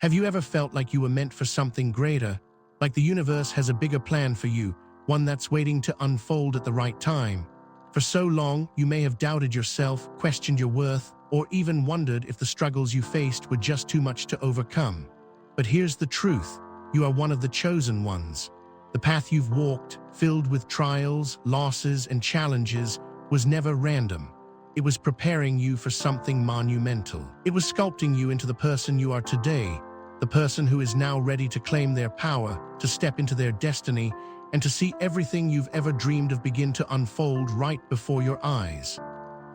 Have you ever felt like you were meant for something greater, like the universe has a bigger plan for you, one that's waiting to unfold at the right time? For so long, you may have doubted yourself, questioned your worth, or even wondered if the struggles you faced were just too much to overcome. But here's the truth: you are one of the chosen ones. The path you've walked, filled with trials, losses, and challenges, was never random. It was preparing you for something monumental. It was sculpting you into the person you are today, the person who is now ready to claim their power, to step into their destiny, and to see everything you've ever dreamed of begin to unfold right before your eyes.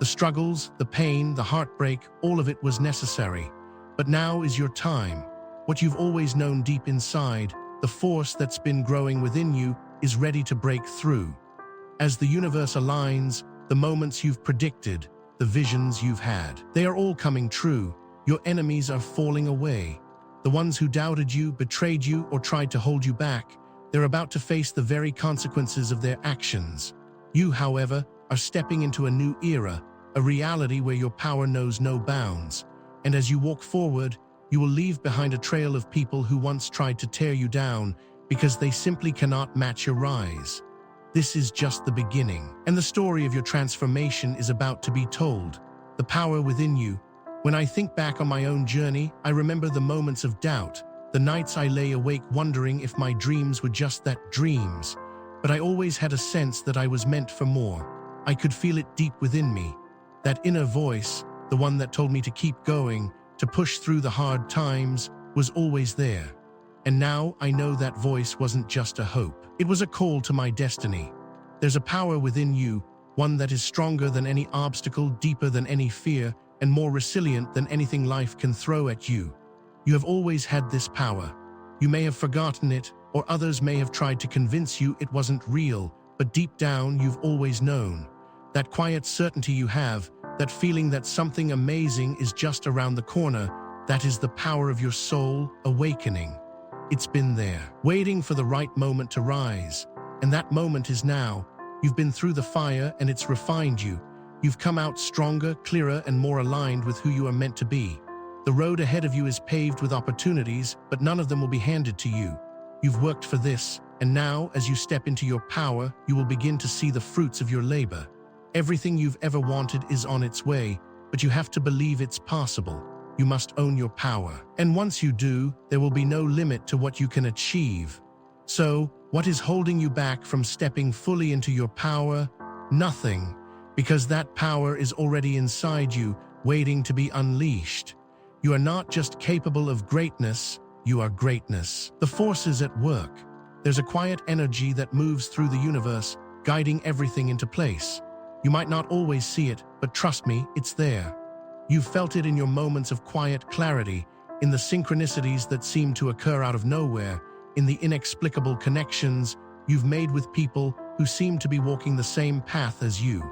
The struggles, the pain, the heartbreak, all of it was necessary. But now is your time. What you've always known deep inside, the force that's been growing within you, is ready to break through. As the universe aligns, the moments you've predicted, the visions you've had, they are all coming true. Your enemies are falling away. The ones who doubted you, betrayed you, or tried to hold you back, they're about to face the very consequences of their actions. You, however, are stepping into a new era, a reality where your power knows no bounds. And as you walk forward, you will leave behind a trail of people who once tried to tear you down because they simply cannot match your rise. This is just the beginning, and the story of your transformation is about to be told. The power within you. When I think back on my own journey, I remember the moments of doubt, the nights I lay awake wondering if my dreams were just that, dreams. But I always had a sense that I was meant for more. I could feel it deep within me. That inner voice, the one that told me to keep going, to push through the hard times, was always there. And now I know that voice wasn't just a hope. It was a call to my destiny. There's a power within you, one that is stronger than any obstacle, deeper than any fear, and more resilient than anything life can throw at you. You have always had this power. You may have forgotten it, or others may have tried to convince you it wasn't real, but deep down you've always known. That quiet certainty you have, that feeling that something amazing is just around the corner, that is the power of your soul awakening. It's been there, waiting for the right moment to rise. And that moment is now. You've been through the fire and it's refined you. You've come out stronger, clearer, and more aligned with who you are meant to be. The road ahead of you is paved with opportunities, but none of them will be handed to you. You've worked for this, and now, as you step into your power, you will begin to see the fruits of your labor. Everything you've ever wanted is on its way, but you have to believe it's possible. You must own your power. And once you do, there will be no limit to what you can achieve. So, what is holding you back from stepping fully into your power? Nothing, because that power is already inside you, waiting to be unleashed. You are not just capable of greatness, you are greatness. The force is at work. There's a quiet energy that moves through the universe, guiding everything into place. You might not always see it, but trust me, it's there. You've felt it in your moments of quiet clarity, in the synchronicities that seem to occur out of nowhere, in the inexplicable connections you've made with people who seem to be walking the same path as you.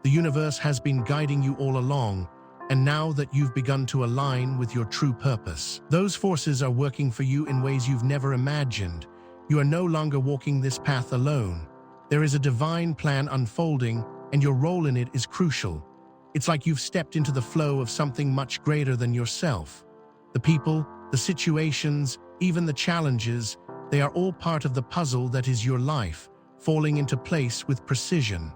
The universe has been guiding you all along, and now that you've begun to align with your true purpose, those forces are working for you in ways you've never imagined. You are no longer walking this path alone. There is a divine plan unfolding, and your role in it is crucial. It's like you've stepped into the flow of something much greater than yourself. The people, the situations, even the challenges, they are all part of the puzzle that is your life, falling into place with precision.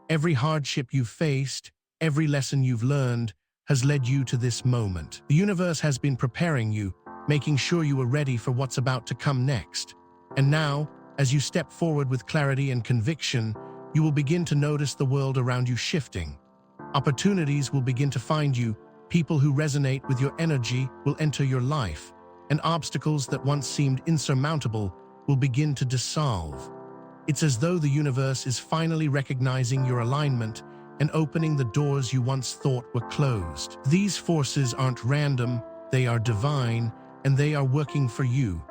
Every hardship you've faced, every lesson you've learned, has led you to this moment. The universe has been preparing you, making sure you are ready for what's about to come next. And now, as you step forward with clarity and conviction, you will begin to notice the world around you shifting. Opportunities will begin to find you, people who resonate with your energy will enter your life, and obstacles that once seemed insurmountable will begin to dissolve. It's as though the universe is finally recognizing your alignment and opening the doors you once thought were closed. These forces aren't random, they are divine, and they are working for you.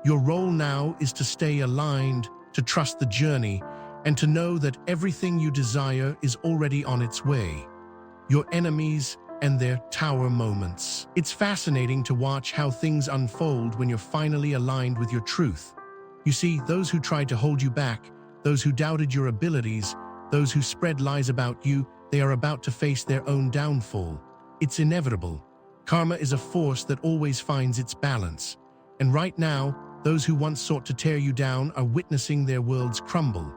Your role now is to stay aligned, to trust the journey, and to know that everything you desire is already on its way. Your enemies and their tower moments. It's fascinating to watch how things unfold when you're finally aligned with your truth. You see, those who tried to hold you back, those who doubted your abilities, those who spread lies about you, they are about to face their own downfall. It's inevitable. Karma is a force that always finds its balance. And right now, those who once sought to tear you down are witnessing their worlds crumble.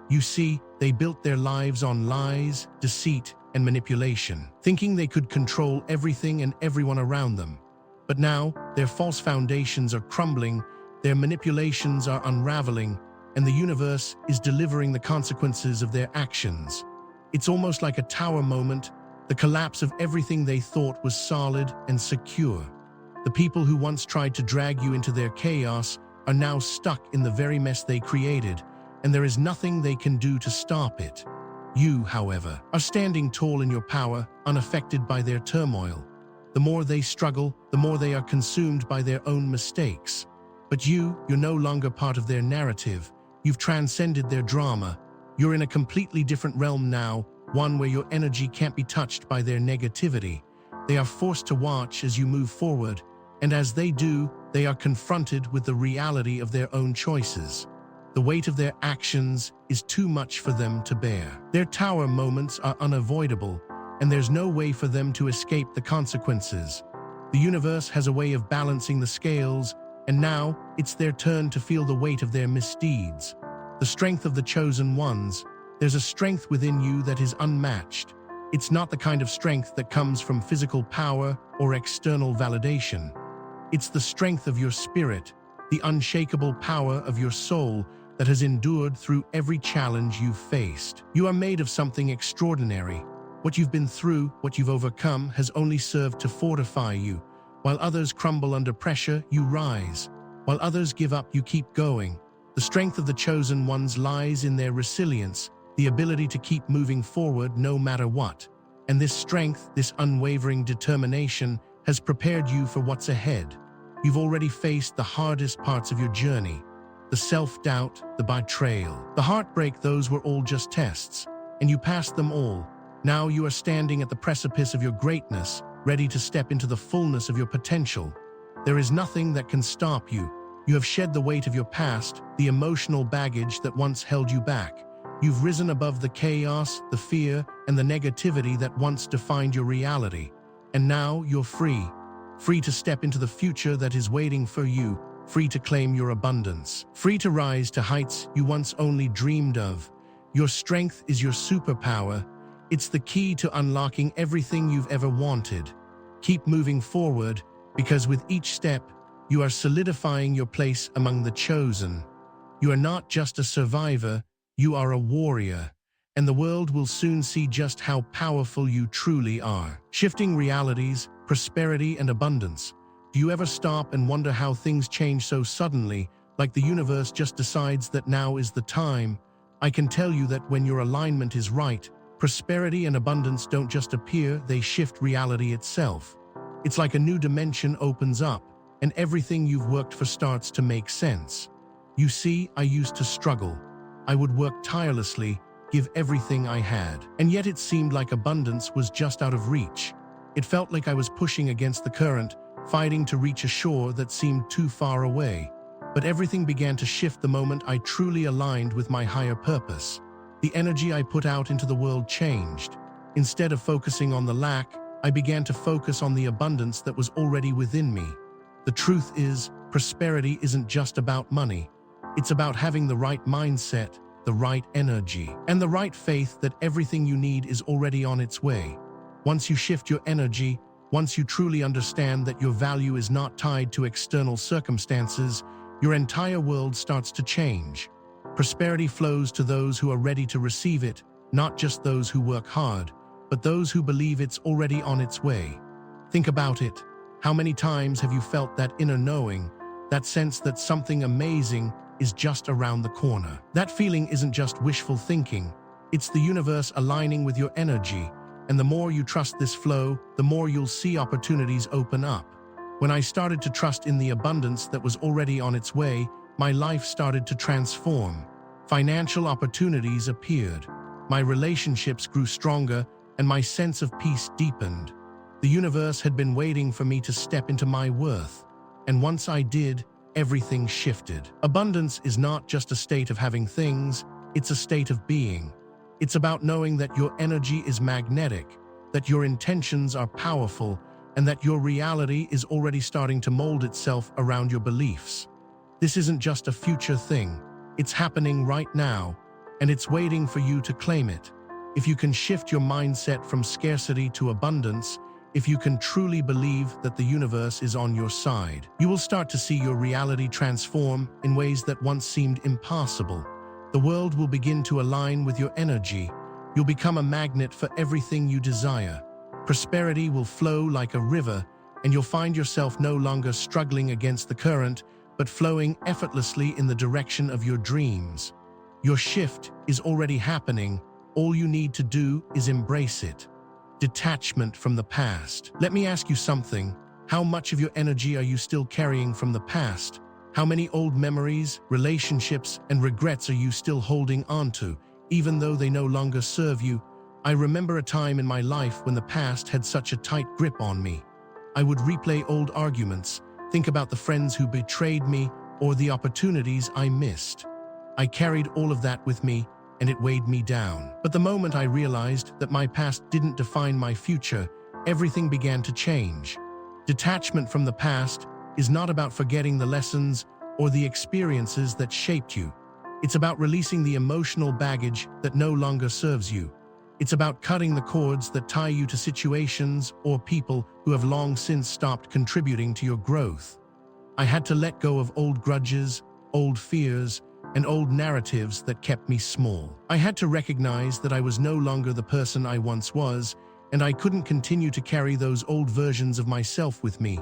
You see, they built their lives on lies, deceit, and manipulation, thinking they could control everything and everyone around them. But now, their false foundations are crumbling, their manipulations are unraveling, and the universe is delivering the consequences of their actions. It's almost like a tower moment, the collapse of everything they thought was solid and secure. The people who once tried to drag you into their chaos are now stuck in the very mess they created, and there is nothing they can do to stop it. You, however, are standing tall in your power, unaffected by their turmoil. The more they struggle, the more they are consumed by their own mistakes. But you're no longer part of their narrative. You've transcended their drama. You're in a completely different realm now, one where your energy can't be touched by their negativity. They are forced to watch as you move forward, and as they do, they are confronted with the reality of their own choices. The weight of their actions is too much for them to bear. Their tower moments are unavoidable, and there's no way for them to escape the consequences. The universe has a way of balancing the scales, and now it's their turn to feel the weight of their misdeeds. The strength of the chosen ones. There's a strength within you that is unmatched. It's not the kind of strength that comes from physical power or external validation. It's the strength of your spirit, the unshakable power of your soul that has endured through every challenge you've faced. You are made of something extraordinary. What you've been through, what you've overcome, has only served to fortify you. While others crumble under pressure, you rise. While others give up, you keep going. The strength of the chosen ones lies in their resilience, the ability to keep moving forward no matter what. And this strength, this unwavering determination, has prepared you for what's ahead. You've already faced the hardest parts of your journey. The self-doubt, the betrayal, the heartbreak, those were all just tests. And you passed them all. Now you are standing at the precipice of your greatness, ready to step into the fullness of your potential. There is nothing that can stop you. You have shed the weight of your past, the emotional baggage that once held you back. You've risen above the chaos, the fear, and the negativity that once defined your reality. And now you're free. Free to step into the future that is waiting for you. Free to claim your abundance. Free to rise to heights you once only dreamed of. Your strength is your superpower. It's the key to unlocking everything you've ever wanted. Keep moving forward, because with each step, you are solidifying your place among the chosen. You are not just a survivor, you are a warrior, and the world will soon see just how powerful you truly are. Shifting realities, prosperity, and abundance. Do you ever stop and wonder how things change so suddenly, like the universe just decides that now is the time? I can tell you that when your alignment is right, prosperity and abundance don't just appear, they shift reality itself. It's like a new dimension opens up, and everything you've worked for starts to make sense. You see, I used to struggle. I would work tirelessly, give everything I had, and yet it seemed like abundance was just out of reach. It felt like I was pushing against the current, fighting to reach a shore that seemed too far away. But everything began to shift the moment I truly aligned with my higher purpose. The energy I put out into the world changed. Instead of focusing on the lack, I began to focus on the abundance that was already within me. The truth is, prosperity isn't just about money. It's about having the right mindset, the right energy, and the right faith that everything you need is already on its way. Once you shift your energy, once you truly understand that your value is not tied to external circumstances, your entire world starts to change. Prosperity flows to those who are ready to receive it, not just those who work hard, but those who believe it's already on its way. Think about it. How many times have you felt that inner knowing, that sense that something amazing is just around the corner? That feeling isn't just wishful thinking. It's the universe aligning with your energy, and the more you trust this flow, the more you'll see opportunities open up. When I started to trust in the abundance that was already on its way, my life started to transform. Financial opportunities appeared. My relationships grew stronger, and my sense of peace deepened. The universe had been waiting for me to step into my worth, and once I did, everything shifted. Abundance is not just a state of having things, it's a state of being. It's about knowing that your energy is magnetic, that your intentions are powerful, and that your reality is already starting to mold itself around your beliefs. This isn't just a future thing. It's happening right now, and it's waiting for you to claim it. If you can shift your mindset from scarcity to abundance, if you can truly believe that the universe is on your side, you will start to see your reality transform in ways that once seemed impossible. The world will begin to align with your energy. You'll become a magnet for everything you desire. Prosperity will flow like a river, and you'll find yourself no longer struggling against the current, but flowing effortlessly in the direction of your dreams. Your shift is already happening. All you need to do is embrace it. Detachment from the past. Let me ask you something. How much of your energy are you still carrying from the past? How many old memories, relationships, and regrets are you still holding onto, even though they no longer serve you? I remember a time in my life when the past had such a tight grip on me. I would replay old arguments, think about the friends who betrayed me, or the opportunities I missed. I carried all of that with me, and it weighed me down. But the moment I realized that my past didn't define my future, everything began to change. Detachment from the past is not about forgetting the lessons or the experiences that shaped you. It's about releasing the emotional baggage that no longer serves you. It's about cutting the cords that tie you to situations or people who have long since stopped contributing to your growth. I had to let go of old grudges, old fears, and old narratives that kept me small. I had to recognize that I was no longer the person I once was, and I couldn't continue to carry those old versions of myself with me.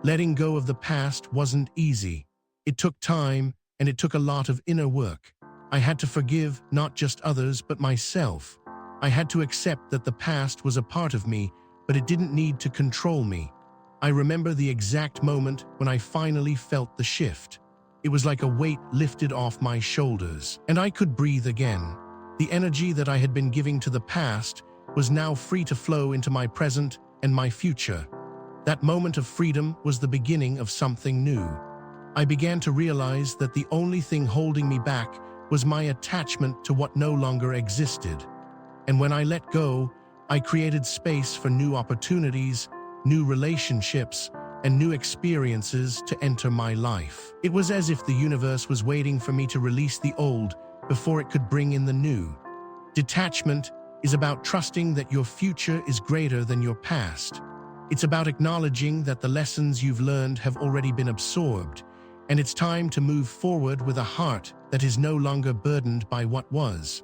Letting go of the past wasn't easy. It took time, and it took a lot of inner work. I had to forgive not just others, but myself. I had to accept that the past was a part of me, but it didn't need to control me. I remember the exact moment when I finally felt the shift. It was like a weight lifted off my shoulders, and I could breathe again. The energy that I had been giving to the past was now free to flow into my present and my future. That moment of freedom was the beginning of something new. I began to realize that the only thing holding me back was my attachment to what no longer existed. And when I let go, I created space for new opportunities, new relationships, and new experiences to enter my life. It was as if the universe was waiting for me to release the old before it could bring in the new. Detachment is about trusting that your future is greater than your past. It's about acknowledging that the lessons you've learned have already been absorbed, and it's time to move forward with a heart that is no longer burdened by what was.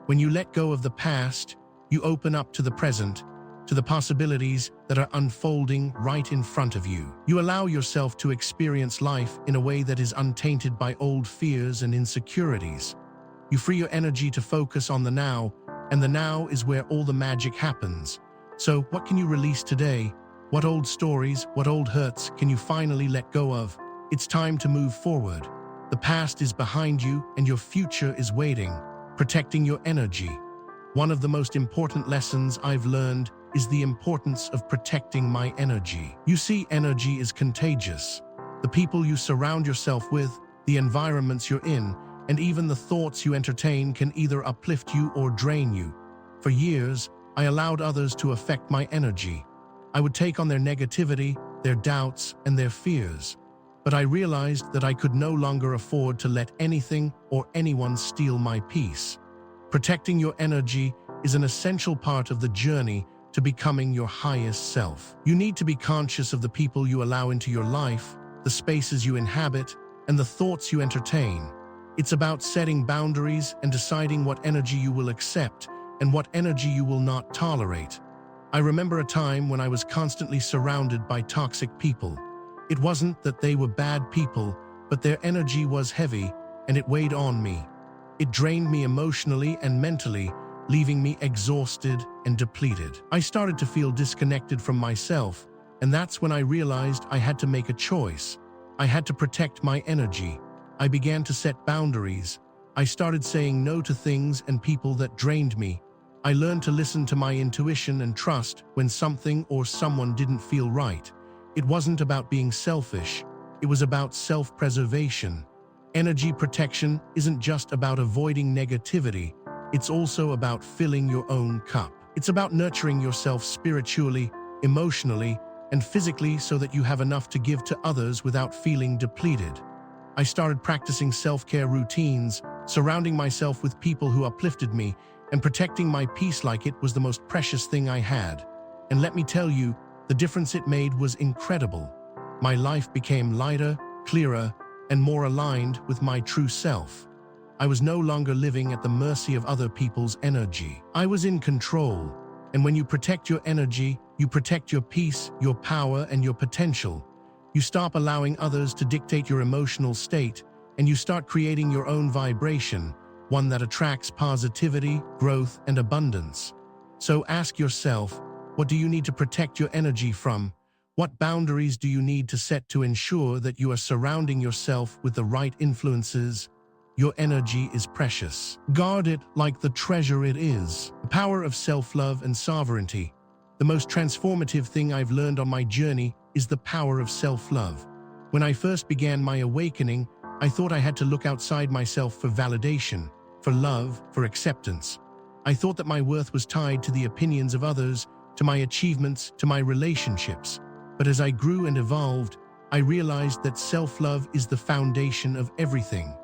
When you let go of the past, you open up to the present, to the possibilities that are unfolding right in front of you. You allow yourself to experience life in a way that is untainted by old fears and insecurities. You free your energy to focus on the now, and the now is where all the magic happens. So, what can you release today? What old stories, what old hurts can you finally let go of? It's time to move forward. The past is behind you, and your future is waiting. Protecting your energy. One of the most important lessons I've learned is the importance of protecting my energy. You see, energy is contagious. The people you surround yourself with, the environments you're in, and even the thoughts you entertain can either uplift you or drain you. For years, I allowed others to affect my energy. I would take on their negativity, their doubts, and their fears. But I realized that I could no longer afford to let anything or anyone steal my peace. Protecting your energy is an essential part of the journey to becoming your highest self. You need to be conscious of the people you allow into your life, the spaces you inhabit, and the thoughts you entertain. It's about setting boundaries and deciding what energy you will accept and what energy you will not tolerate. I remember a time when I was constantly surrounded by toxic people. It wasn't that they were bad people, but their energy was heavy, and it weighed on me. It drained me emotionally and mentally, leaving me exhausted and depleted. I started to feel disconnected from myself, and that's when I realized I had to make a choice. I had to protect my energy. I began to set boundaries. I started saying no to things and people that drained me. I learned to listen to my intuition and trust when something or someone didn't feel right. It wasn't about being selfish. It was about self-preservation. Energy protection isn't just about avoiding negativity. It's also about filling your own cup. It's about nurturing yourself spiritually, emotionally, and physically so that you have enough to give to others without feeling depleted. I started practicing self-care routines, surrounding myself with people who uplifted me, and protecting my peace like it was the most precious thing I had. And let me tell you, the difference it made was incredible. My life became lighter, clearer, and more aligned with my true self. I was no longer living at the mercy of other people's energy. I was in control. And when you protect your energy, you protect your peace, your power, and your potential. You stop allowing others to dictate your emotional state, and you start creating your own vibration, one that attracts positivity, growth, and abundance. So ask yourself, what do you need to protect your energy from? What boundaries do you need to set to ensure that you are surrounding yourself with the right influences? Your energy is precious. Guard it like the treasure it is. The power of self-love and sovereignty. The most transformative thing I've learned on my journey is the power of self-love. When I first began my awakening, I thought I had to look outside myself for validation, for love, for acceptance. I thought that my worth was tied to the opinions of others, to my achievements, to my relationships. But as I grew and evolved, I realized that self-love is the foundation of everything.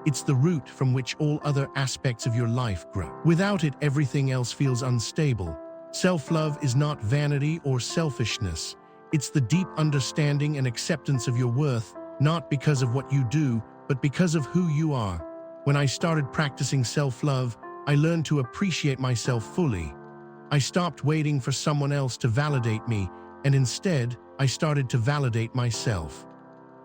It's the root from which all other aspects of your life grow. Without it, everything else feels unstable. Self-love is not vanity or selfishness. It's the deep understanding and acceptance of your worth, not because of what you do, but because of who you are. When I started practicing self-love, I learned to appreciate myself fully. I stopped waiting for someone else to validate me, and instead, I started to validate myself.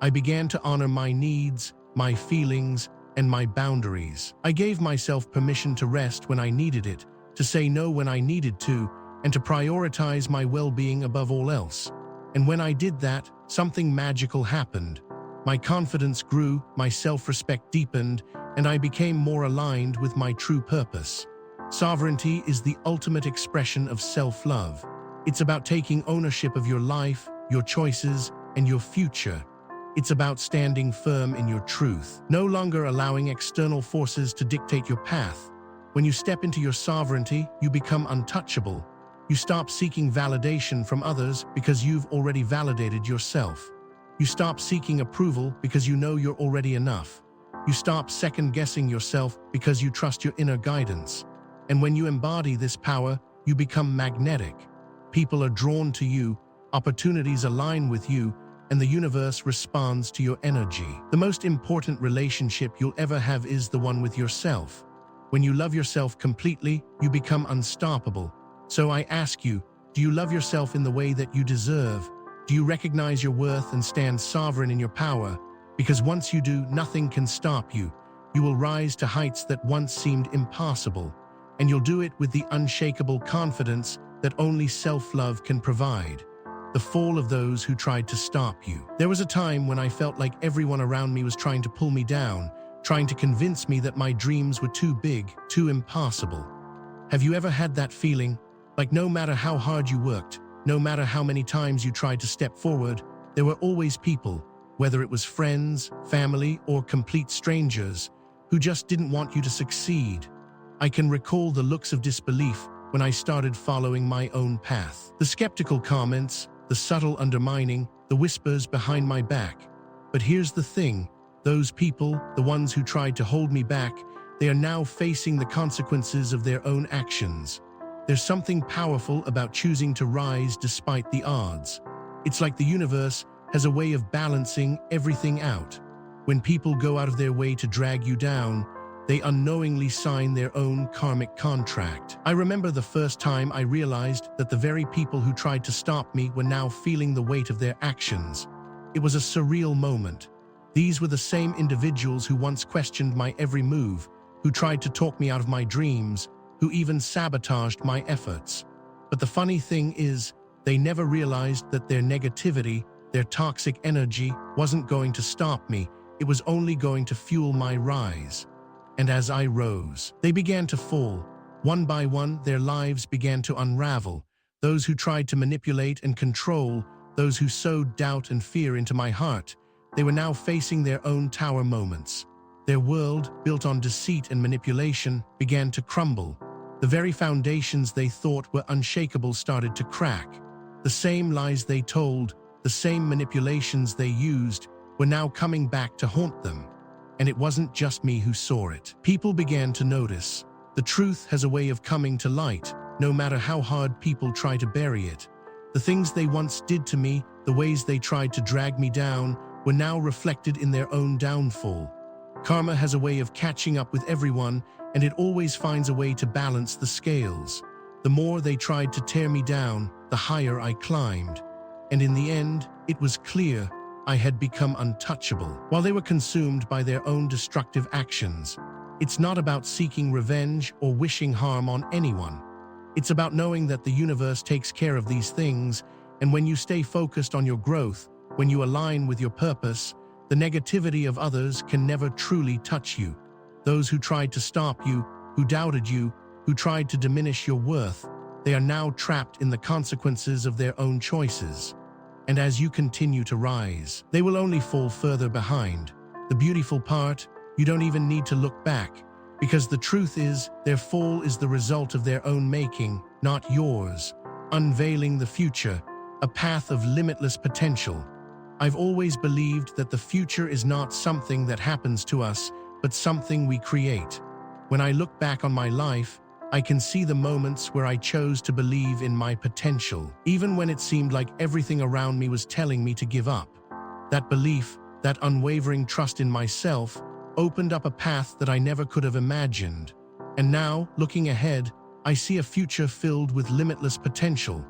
I began to honor my needs, my feelings, and my boundaries. I gave myself permission to rest when I needed it, to say no when I needed to, and to prioritize my well-being above all else. And when I did that, something magical happened. My confidence grew, my self-respect deepened, and I became more aligned with my true purpose. Sovereignty is the ultimate expression of self-love. It's about taking ownership of your life, your choices, and your future. It's about standing firm in your truth, no longer allowing external forces to dictate your path. When you step into your sovereignty, you become untouchable. You stop seeking validation from others because you've already validated yourself. You stop seeking approval because you know you're already enough. You stop second-guessing yourself because you trust your inner guidance. And when you embody this power, you become magnetic. People are drawn to you, opportunities align with you, and the universe responds to your energy. The most important relationship you'll ever have is the one with yourself. When you love yourself completely, you become unstoppable. So I ask you, do you love yourself in the way that you deserve? Do you recognize your worth and stand sovereign in your power? Because once you do, nothing can stop you. You will rise to heights that once seemed impossible, and you'll do it with the unshakable confidence that only self-love can provide. The fall of those who tried to stop you. There was a time when I felt like everyone around me was trying to pull me down, trying to convince me that my dreams were too big, too impossible. Have you ever had that feeling? Like no matter how hard you worked, no matter how many times you tried to step forward, there were always people, whether it was friends, family, or complete strangers, who just didn't want you to succeed. I can recall the looks of disbelief when I started following my own path. The skeptical comments, the subtle undermining, the whispers behind my back. But here's the thing, those people, the ones who tried to hold me back, they are now facing the consequences of their own actions. There's something powerful about choosing to rise despite the odds. It's like the universe has a way of balancing everything out. When people go out of their way to drag you down, they unknowingly sign their own karmic contract. I remember the first time I realized that the very people who tried to stop me were now feeling the weight of their actions. It was a surreal moment. These were the same individuals who once questioned my every move, who tried to talk me out of my dreams, who even sabotaged my efforts. But the funny thing is, they never realized that their negativity, their toxic energy, wasn't going to stop me. It was only going to fuel my rise. And as I rose, they began to fall. One by one, their lives began to unravel. Those who tried to manipulate and control, those who sowed doubt and fear into my heart, they were now facing their own tower moments. Their world, built on deceit and manipulation, began to crumble. The very foundations they thought were unshakable started to crack. The same lies they told, the same manipulations they used, were now coming back to haunt them. And it wasn't just me who saw it. People began to notice. The truth has a way of coming to light, no matter how hard people try to bury it. The things they once did to me, the ways they tried to drag me down, were now reflected in their own downfall. Karma has a way of catching up with everyone, and it always finds a way to balance the scales. The more they tried to tear me down, the higher I climbed. And in the end, it was clear I had become untouchable. While they were consumed by their own destructive actions, it's not about seeking revenge or wishing harm on anyone. It's about knowing that the universe takes care of these things, and when you stay focused on your growth, when you align with your purpose, the negativity of others can never truly touch you. Those who tried to stop you, who doubted you, who tried to diminish your worth, they are now trapped in the consequences of their own choices. And as you continue to rise, they will only fall further behind. The beautiful part, you don't even need to look back, because the truth is, their fall is the result of their own making, not yours. Unveiling the future, a path of limitless potential. I've always believed that the future is not something that happens to us, but something we create. When I look back on my life, I can see the moments where I chose to believe in my potential, even when it seemed like everything around me was telling me to give up. That belief, that unwavering trust in myself, opened up a path that I never could have imagined. And now, looking ahead, I see a future filled with limitless potential.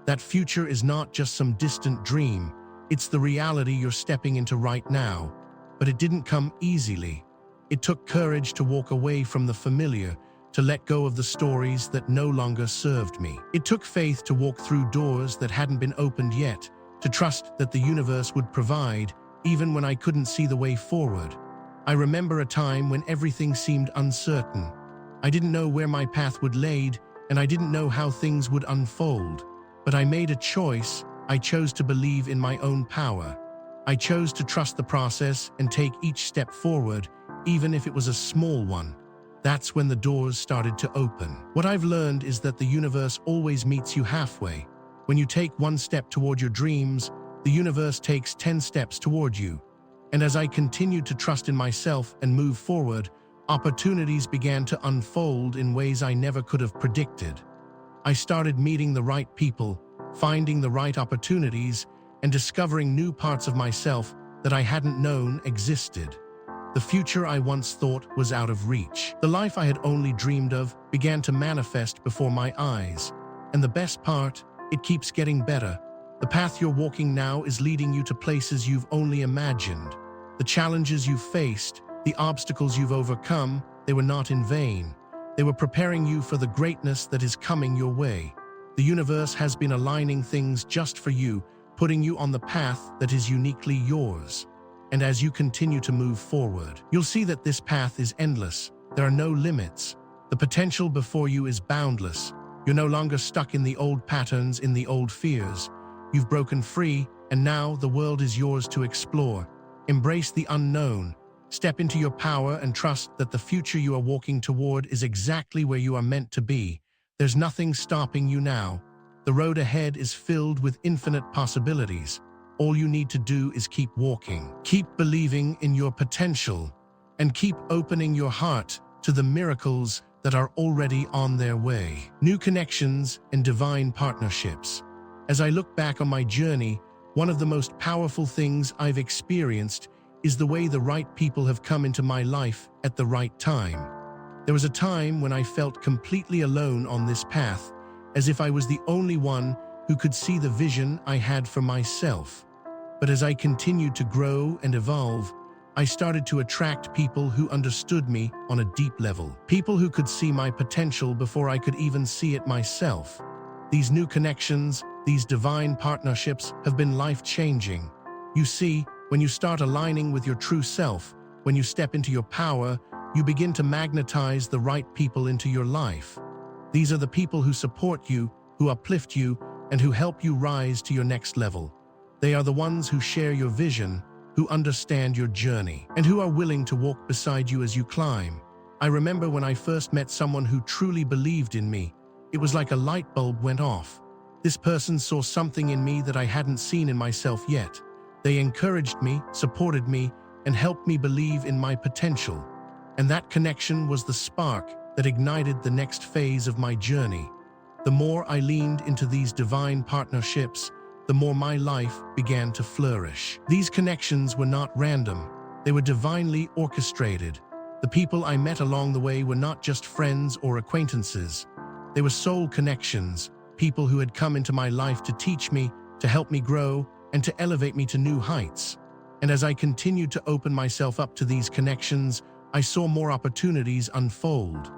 That future is not just some distant dream, it's the reality you're stepping into right now. But it didn't come easily. It took courage to walk away from the familiar, to let go of the stories that no longer served me. It took faith to walk through doors that hadn't been opened yet, to trust that the universe would provide, even when I couldn't see the way forward. I remember a time when everything seemed uncertain. I didn't know where my path would lead, and I didn't know how things would unfold. But I made a choice. I chose to believe in my own power. I chose to trust the process and take each step forward, even if it was a small one. That's when the doors started to open. What I've learned is that the universe always meets you halfway. When you take one step toward your dreams, the universe takes 10 steps toward you. And as I continued to trust in myself and move forward, opportunities began to unfold in ways I never could have predicted. I started meeting the right people, finding the right opportunities, and discovering new parts of myself that I hadn't known existed. The future I once thought was out of reach, the life I had only dreamed of, began to manifest before my eyes. And the best part, it keeps getting better. The path you're walking now is leading you to places you've only imagined. The challenges you've faced, the obstacles you've overcome, they were not in vain. They were preparing you for the greatness that is coming your way. The universe has been aligning things just for you, putting you on the path that is uniquely yours. And as you continue to move forward, you'll see that this path is endless. There are no limits. The potential before you is boundless. You're no longer stuck in the old patterns, in the old fears. You've broken free, and now the world is yours to explore. Embrace the unknown. Step into your power and trust that the future you are walking toward is exactly where you are meant to be. There's nothing stopping you now. The road ahead is filled with infinite possibilities. All you need to do is keep walking, keep believing in your potential, and keep opening your heart to the miracles that are already on their way. New connections and divine partnerships. As I look back on my journey, one of the most powerful things I've experienced is the way the right people have come into my life at the right time. There was a time when I felt completely alone on this path, as if I was the only one who could see the vision I had for myself. But as I continued to grow and evolve, I started to attract people who understood me on a deep level. People who could see my potential before I could even see it myself. These new connections, these divine partnerships have been life-changing. You see, when you start aligning with your true self, when you step into your power, you begin to magnetize the right people into your life. These are the people who support you, who uplift you, and who help you rise to your next level. They are the ones who share your vision, who understand your journey, and who are willing to walk beside you as you climb. I remember when I first met someone who truly believed in me. It was like a light bulb went off. This person saw something in me that I hadn't seen in myself yet. They encouraged me, supported me, and helped me believe in my potential. And that connection was the spark that ignited the next phase of my journey. The more I leaned into these divine partnerships, the more my life began to flourish. These connections were not random. They were divinely orchestrated. The people I met along the way were not just friends or acquaintances. They were soul connections, people who had come into my life to teach me, to help me grow, and to elevate me to new heights. And as I continued to open myself up to these connections, I saw more opportunities unfold.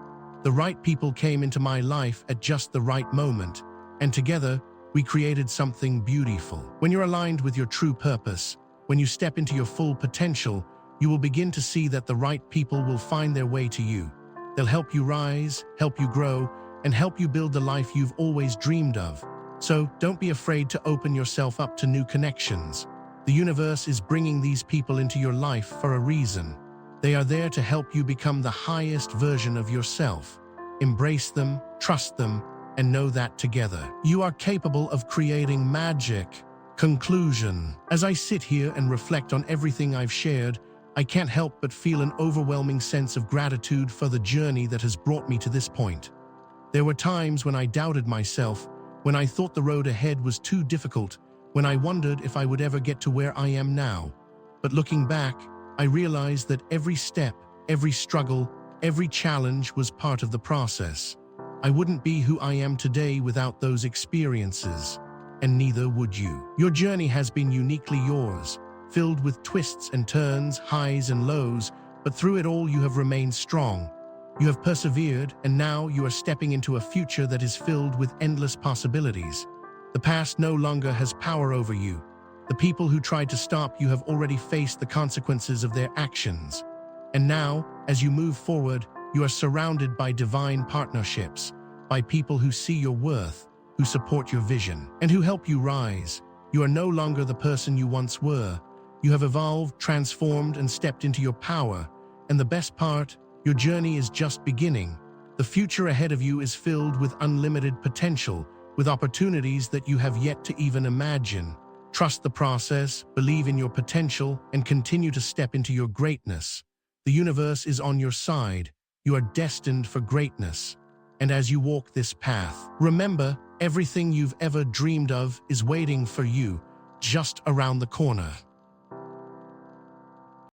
The right people came into my life at just the right moment, and together, we created something beautiful. When you're aligned with your true purpose, when you step into your full potential, you will begin to see that the right people will find their way to you. They'll help you rise, help you grow, and help you build the life you've always dreamed of. So don't be afraid to open yourself up to new connections. The universe is bringing these people into your life for a reason. They are there to help you become the highest version of yourself. Embrace them, trust them, and know that together, you are capable of creating magic. Conclusion. As I sit here and reflect on everything I've shared, I can't help but feel an overwhelming sense of gratitude for the journey that has brought me to this point. There were times when I doubted myself, when I thought the road ahead was too difficult, when I wondered if I would ever get to where I am now. But looking back, I realized that every step, every struggle, every challenge was part of the process. I wouldn't be who I am today without those experiences, and neither would you. Your journey has been uniquely yours, filled with twists and turns, highs and lows, but through it all you have remained strong. You have persevered, and now you are stepping into a future that is filled with endless possibilities. The past no longer has power over you. The people who tried to stop you have already faced the consequences of their actions. And now, as you move forward, you are surrounded by divine partnerships, by people who see your worth, who support your vision, and who help you rise. You are no longer the person you once were. You have evolved, transformed, and stepped into your power. And the best part, your journey is just beginning. The future ahead of you is filled with unlimited potential, with opportunities that you have yet to even imagine. Trust the process, believe in your potential, and continue to step into your greatness. The universe is on your side. You are destined for greatness. And as you walk this path, remember, everything you've ever dreamed of is waiting for you, just around the corner.